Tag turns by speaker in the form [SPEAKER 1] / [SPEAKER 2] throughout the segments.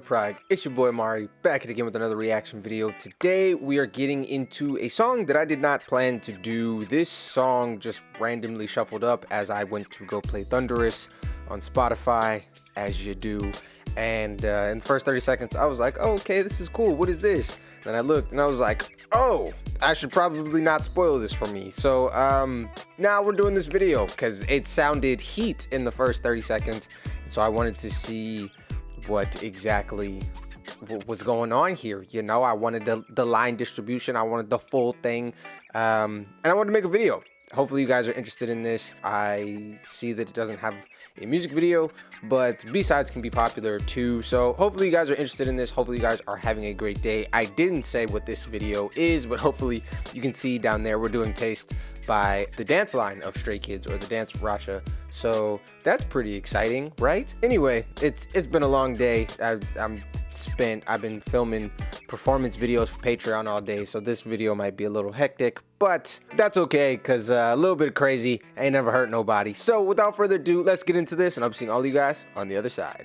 [SPEAKER 1] Prague? It's your boy Amari, back again with another reaction video. Today we are getting into a song that I did not plan to do. This song just randomly shuffled up as I went to go play Thunderous on Spotify, as you do. And in the first 30 seconds, I was like, oh, okay, this is cool. What is this? Then I looked and I was like, oh, I should probably not spoil this for me. So now we're doing this video because it sounded heat in the first 30 seconds. So I wanted to see what exactly was going on here. You know, I wanted the line distribution. I wanted the full thing. And I wanted to make a video. Hopefully you guys are interested in this. I see that it doesn't have a music video, but B-sides can be popular too. So hopefully you guys are interested in this. Hopefully you guys are having a great day. I didn't say what this video is, but hopefully you can see down there we're doing Taste by the dance line of Stray Kids, or the dance Racha. So that's pretty exciting, right? Anyway, it's been a long day. I've been filming performance videos for Patreon all day, so this video might be a little hectic, but that's okay because a little bit crazy ain't never hurt nobody. So without further ado, let's get into this, and I'll be seeing all you guys on the other side.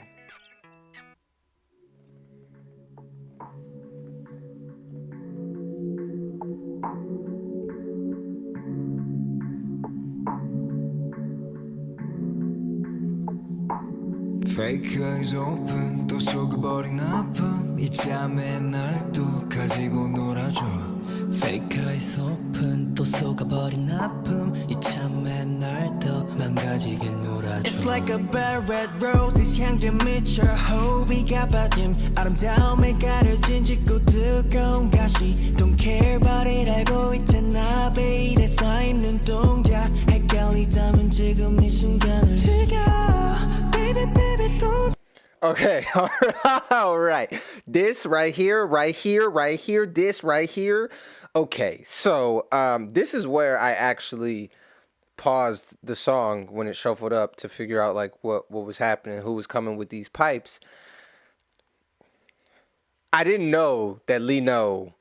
[SPEAKER 2] Fake eyes open 또 속아버린 아픔 이 잠에 날 또 가지고 놀아줘 Fake eyes open 또 속아버린 아픔 이 잠에 날 또 망가지게 놀아줘 It's like a bad red roses 향기에 미쳐 호비가 빠짐 아름다움에 가려진 짙고 뜨거운 가시 Don't care about it 알고 있잖아 베일에 쌓이는 동작 헷갈리다면 지금 이 순간을 즐겨
[SPEAKER 1] Okay, all right. This right here, this right here. Okay, so this is where I actually paused the song when it shuffled up to figure out like what was happening, who was coming with these pipes. I didn't know that LEEMINHO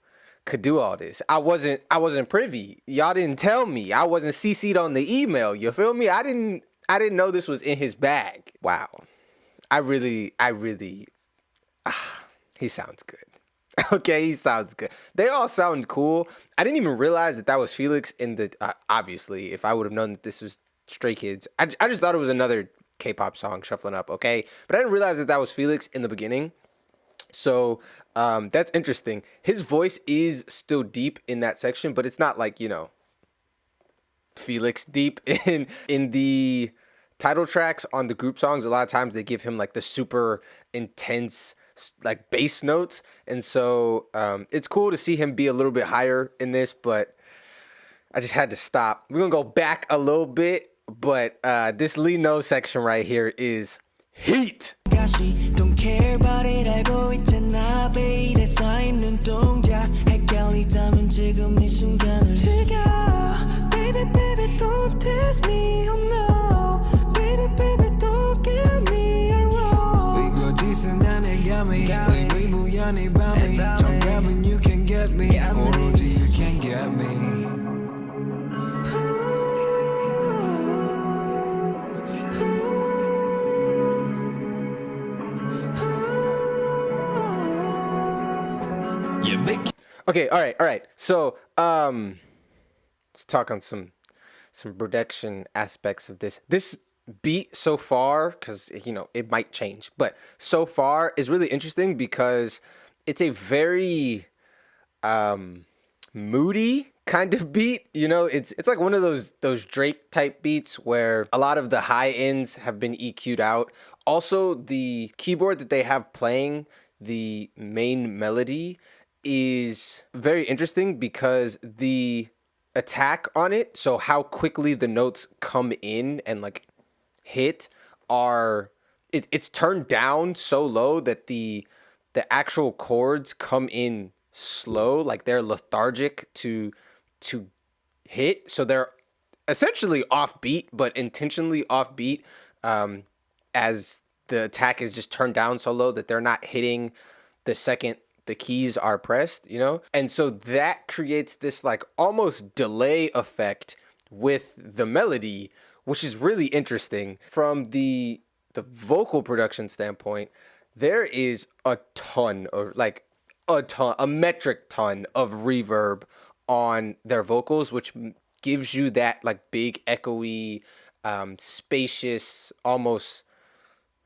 [SPEAKER 1] could do all this. I wasn't privy. Y'all didn't tell me. I wasn't CC'd on the email. You feel me? I didn't know this was in his bag. Wow. I really, he sounds good. Okay, he sounds good. They all sound cool. I didn't even realize that was Felix in the, obviously, if I would have known that this was Stray Kids. I just thought it was another K-pop song shuffling up, okay? But I didn't realize that was Felix in the beginning. So that's interesting. His voice is still deep in that section, but it's not like, you know, Felix deep in the title tracks on the group songs. A lot of times they give him like the super intense like bass notes, and so it's cool to see him be a little bit higher in this, but I just had to stop. We're gonna go back a little bit, but this LEEMINHO section right here is heat. Don't care about it 알고 있잖아 베일에 쌓이는 동작 헷갈리다면 지금 이 순간을 즐겨 Baby baby don't test me oh no Baby baby don't get me wrong 이거 짓은 안 해감이 의무연히 밤이 정답은 you can get me 오로지 you can get me Okay, all right. So, let's talk on some production aspects of this. This beat so far, because you know it might change, but so far is really interesting because it's a very moody kind of beat. You know, it's like one of those Drake type beats where a lot of the high ends have been EQ'd out. Also, the keyboard that they have playing the main melody is very interesting because the attack on it, so how quickly the notes come in and like hit, it's turned down so low that the actual chords come in slow, like they're lethargic to hit, so they're essentially offbeat, but intentionally offbeat, as the attack is just turned down so low that they're not hitting the second the keys are pressed, you know? And so that creates this like almost delay effect with the melody, which is really interesting. From the vocal production standpoint, there is a ton of a metric ton of reverb on their vocals, which gives you that like big echoey, spacious, almost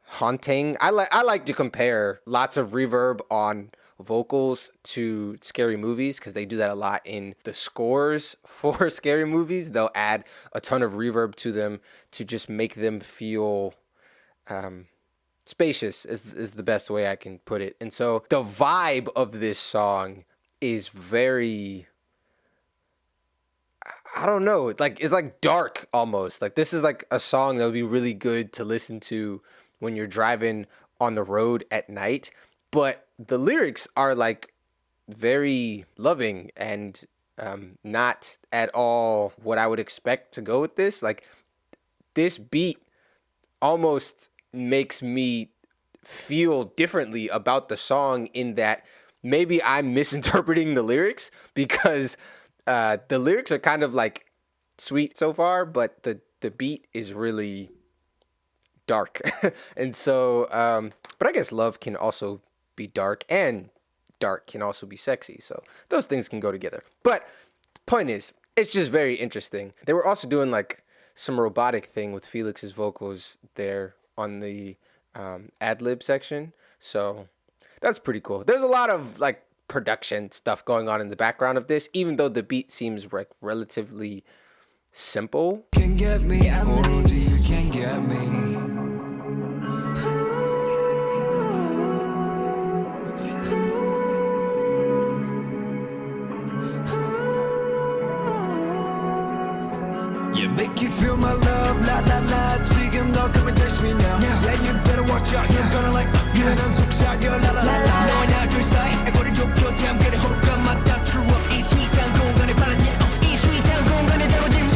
[SPEAKER 1] haunting. I like to compare lots of reverb on vocals to scary movies because they do that a lot in the scores for scary movies. They'll add a ton of reverb to them to just make them feel spacious is the best way I can put it. And so the vibe of this song is very, I don't know, it's like dark almost. Like this is like a song that would be really good to listen to when you're driving on the road at night. But the lyrics are like very loving and not at all what I would expect to go with this. Like this beat almost makes me feel differently about the song in that maybe I'm misinterpreting the lyrics because the lyrics are kind of like sweet so far, but the beat is really dark. And so, but I guess love can also be dark and dark can also be sexy. So those things can go together. But point is, it's just very interesting. They were also doing like some robotic thing with Felix's vocals there on the ad-lib section. So that's pretty cool. There's a lot of like production stuff going on in the background of this, even though the beat seems like relatively simple.
[SPEAKER 2] Can't get me, you can't get me. Yeah, make you feel my love, la la la. 지금 너 come and touch me now. Yeah, you better watch out. You're gonna like 난 속삭여, la la la la. 너와 나 둘 사이 애고를 좁혀 잠깐의 호흡과 맞다. True up 이 스윗한 공간에 빨라진 이 스윗한 공간에 데워진.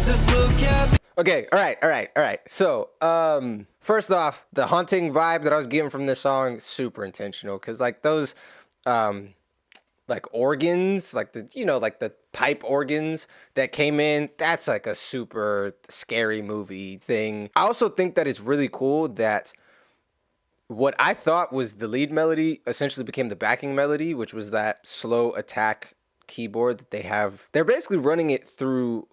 [SPEAKER 2] Just look at me.
[SPEAKER 1] Okay, all right. So, first off, the haunting vibe that I was getting from this song, super intentional, because like those, like organs, like like the pipe organs that came in, that's like a super scary movie thing. I also think that it's really cool that what I thought was the lead melody essentially became the backing melody, which was that slow attack keyboard that they have. They're basically running it through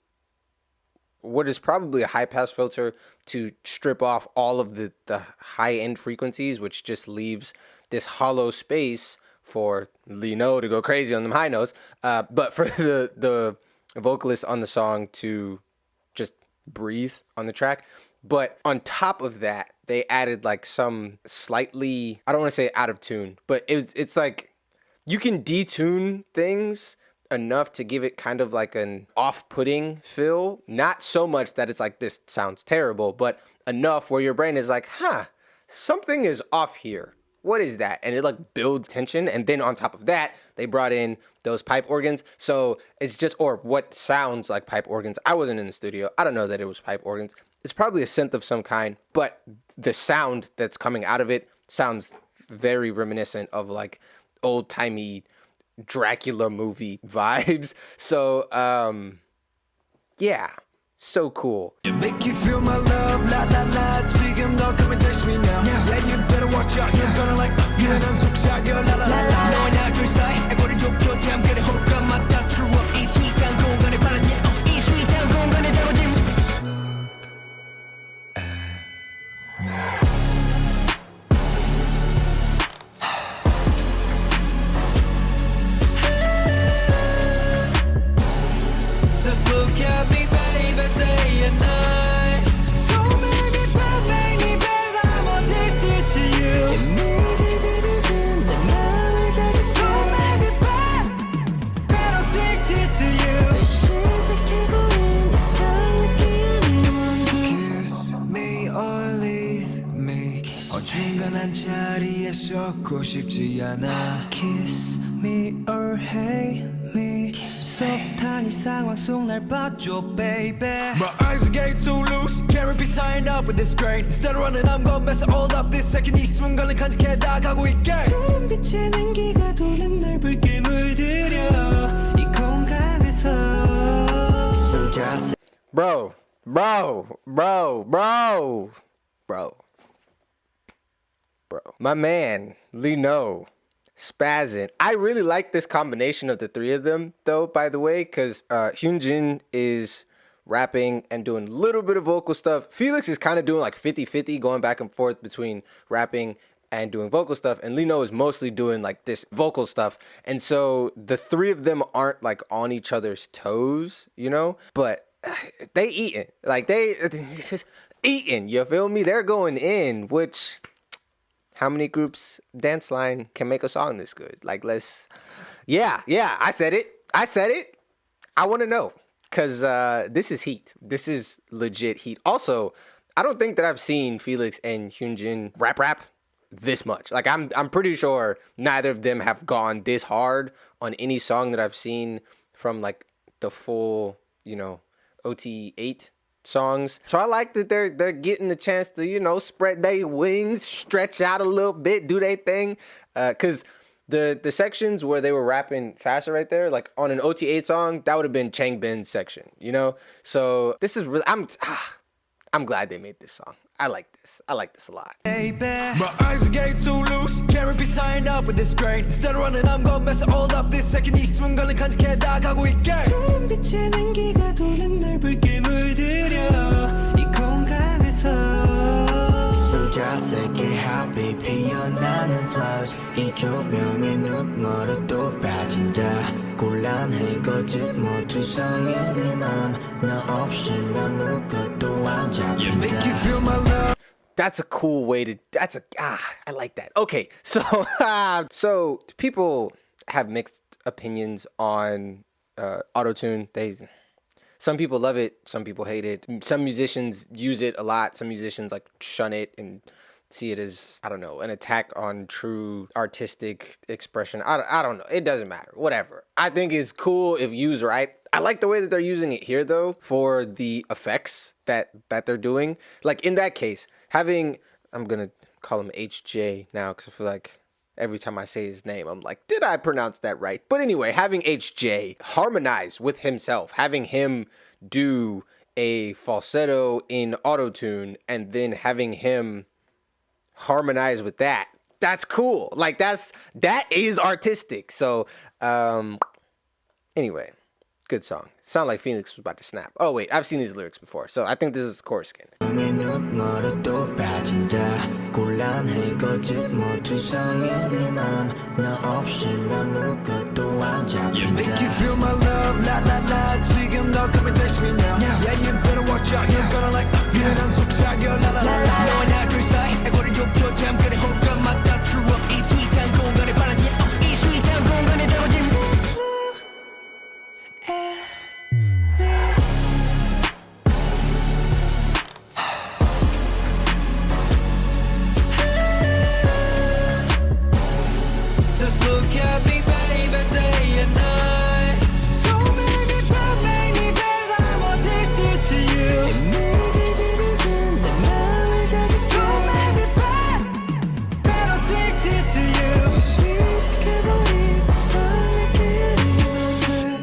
[SPEAKER 1] what is probably a high pass filter to strip off all of the high end frequencies, which just leaves this hollow space for Leone to go crazy on them high notes, but for the vocalist on the song to just breathe on the track. But on top of that, they added like some slightly, I don't want to say out of tune, but it's like you can detune things enough to give it kind of like an off-putting feel. Not so much that it's like, this sounds terrible, but enough where your brain is like, something is off here. What is that? And it like builds tension. And then on top of that, they brought in those pipe organs. So it's just, or what sounds like pipe organs. I wasn't in the studio. I don't know that it was pipe organs. It's probably a synth of some kind, but the sound that's coming out of it sounds very reminiscent of like old-timey Dracula movie vibes. So yeah, so cool.
[SPEAKER 2] You make you feel my love, la la la. 지금 너 come and touch me now. Yeah, you better watch out. You're gonna like 난 속삭여, la la la la. 너와 나 둘 사이 애고를 좁혀 잠깐의 호흡과 맞다. True up 이 스윗한 공간에 빨라진 이 스윗한 공간에 데워진. Just look at me, baby, day and night. So many bad, I'm addicted to you. 내 맘을 자극해. So many bad, addicted to you. 시작해버린 이상 느낌이 Kiss me or leave me. 어중간한 자리에 썩고 싶지 않아. Kiss me or hate me. soft한 이 상황 속 날 봐줘 baby My eyes are getting too loose Can't be tying up with this grain Instead of running I'm gonna mess it all up This second 이 순간을 간직해 나가고 있게 푸른 빛의 냉기가 도는 날 붉게 물들여 이 공간에서 So just
[SPEAKER 1] Bro. My man, Leone, spazzing. I really like this combination of the three of them, though, by the way, because Hyunjin is rapping and doing a little bit of vocal stuff. Felix is kind of doing like 50-50, going back and forth between rapping and doing vocal stuff. And Leone is mostly doing like this vocal stuff. And so the three of them aren't like on each other's toes, you know? But they eating. Like they just eating, you feel me? They're going in, which... How many groups dance line can make a song this good? Like, let's... Yeah, I said it. I want to know. Because this is heat. This is legit heat. Also, I don't think that I've seen Felix and Hyunjin rap this much. Like, I'm pretty sure neither of them have gone this hard on any song that I've seen from, like, the full, you know, OT8 songs. So I like that they're getting the chance to, you know, spread their wings, stretch out a little bit, do their thing. Cause the sections where they were rapping faster right there, like on an OT8 song, that would have been CHANGBIN's section, you know? So this is really, I'm glad they made this song. I like this a lot.
[SPEAKER 2] My eyes are getting too loose Can't be tying up with this grain Instead of running I'm gonna mess it all up This second 이 순간을 간직해 나가고 있게 푸른 빛의 냉기가 도는 날 붉게 물들여 이 공간에서 So just like a happy 피어나는 flowers 이 조명의 눈물도 빠진다 곤란해 거짓 모두 성인의 맘 너 없이 아무것도 안 잡힌다 You make you feel my love
[SPEAKER 1] That's a cool way to, I like that. Okay, so, so people have mixed opinions on auto-tune. Some people love it, some people hate it. Some musicians use it a lot. Some musicians like shun it and see it as, I don't know, an attack on true artistic expression. I don't know. It doesn't matter. Whatever. I think it's cool if used right. I like the way that they're using it here, though, for the effects that they're doing. Like, in that case, having, I'm going to call him HJ now because I feel like every time I say his name, I'm like, did I pronounce that right? But anyway, having HJ harmonize with himself, having him do a falsetto in auto-tune and then having him harmonize with that, that's cool. Like, that is artistic. So, anyway, good song. Sound like Felix was about to snap. Oh wait, I've seen these lyrics before, so I think this is chorus skin.
[SPEAKER 2] You make you feel my love, la la la. 지금 너 coming touch me now. Yeah, you better watch out. You're gonna like 유난한 속삭여, la la la la. 너와 나 둘 사이 애고를 좁혀 잠깐의 호흡과 맞다. True up 이 스윗한 공간에 바라니 이 스윗한 공간에 담아진 Just look at me, baby, day and night. So many bad, I'm addicted to you. 내게 들이던 내 맘을 자극해. So many bad, addicted to you. 시작해버린 삶의 길이면 돼.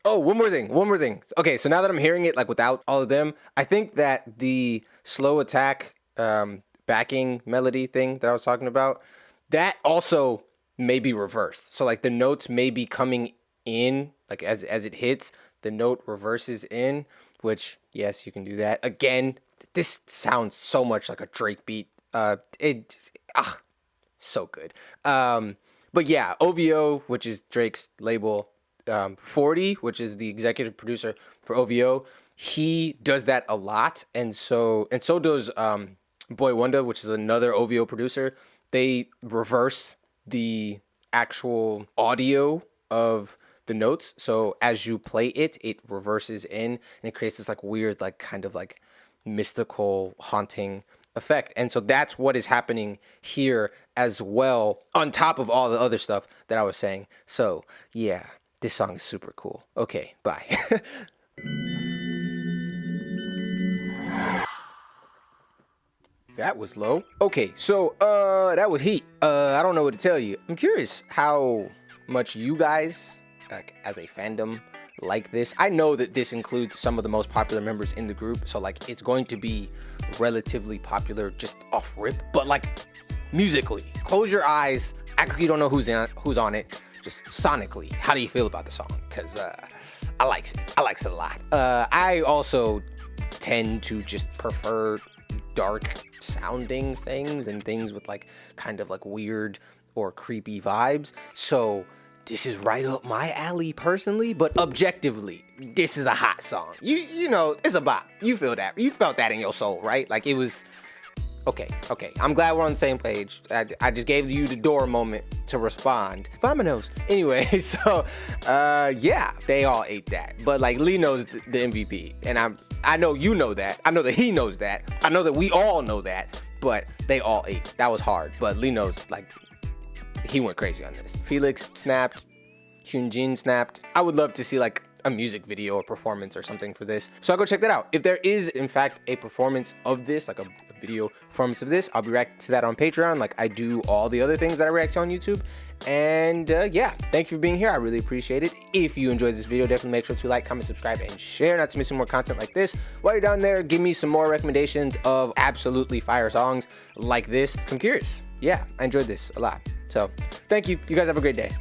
[SPEAKER 1] Oh, one more thing. Okay, so now that I'm hearing it like without all of them, I think that the slow attack backing melody thing that I was talking about, that also may be reversed. So like the notes may be coming in, like as it hits, the note reverses in, which yes, you can do that. Again, this sounds so much like a Drake beat. So good. But yeah, OVO, which is Drake's label, 40, which is the executive producer for OVO, he does that a lot, and so does Boy Wonder, which is another OVO producer. They reverse the actual audio of the notes, so as you play it, it reverses in, and it creates this like weird, like kind of like mystical, haunting effect. And so that's what is happening here as well, on top of all the other stuff that I was saying. So yeah, this song is super cool. Okay, bye. That was low. Okay, so that was heat. I don't know what to tell you. I'm curious how much you guys, like, as a fandom, like this. I know that this includes some of the most popular members in the group, so like it's going to be relatively popular just off rip, but like musically, close your eyes, act like you don't know who's on it. Just sonically, how do you feel about the song? Because I likes it a lot. I also tend to just prefer dark sounding things and things with like kind of like weird or creepy vibes, so this is right up my alley personally. But objectively, this is a hot song. You know, it's a bop. You feel that, you felt that in your soul, right? Like it was okay. I'm glad we're on the same page. I just gave you the door moment to respond. Vamonos. Anyway, so yeah, they all ate that, but like Lee knows the MVP, and I know you know that. I know that he knows that. I know that we all know that, but they all ate. That was hard, but Lee knows, like, he went crazy on this. Felix snapped. Hyunjin snapped. I would love to see like a music video or performance or something for this, so I'll go check that out. If there is in fact a performance of this, like a video performance of this, I'll be reacting to that on Patreon like I do all the other things that I react to on YouTube. And yeah, thank you for being here. I really appreciate it. If you enjoyed this video, definitely make sure to like, comment, subscribe, and share not to miss some more content like this. While you're down there, give me some more recommendations of absolutely fire songs like this, 'cause I'm curious. Yeah, I enjoyed this a lot. So thank you. You guys have a great day.